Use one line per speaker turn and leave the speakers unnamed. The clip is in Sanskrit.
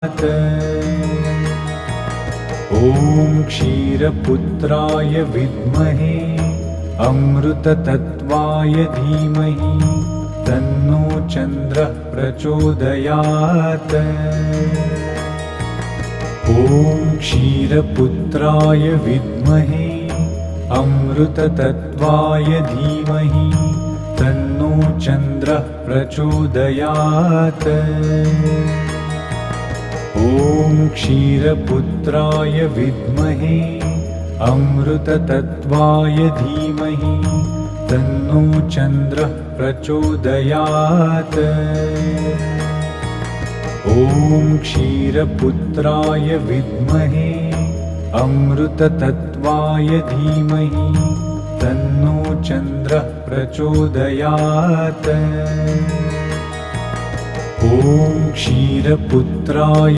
ॐ क्षीरपुत्राय विद्महे अमृततत्त्वाय धीमहि तन्नो चन्द्रः प्रचोदयात्। ॐ क्षीरपुत्राय विद्महे अमृततत्त्वाय धीमहि तन्नो चन्द्रः प्रचोदयात्। ॐ क्षीरपुत्राय विद्महे अमृततत्त्वाय धीमहि तन्नो चन्द्रः प्रचोदयात्। ॐ क्षीरपुत्राय विद्महे अमृततत्त्वाय धीमहि तन्नो चन्द्रः प्रचोदयात्। ॐ क्षीरपुत्राय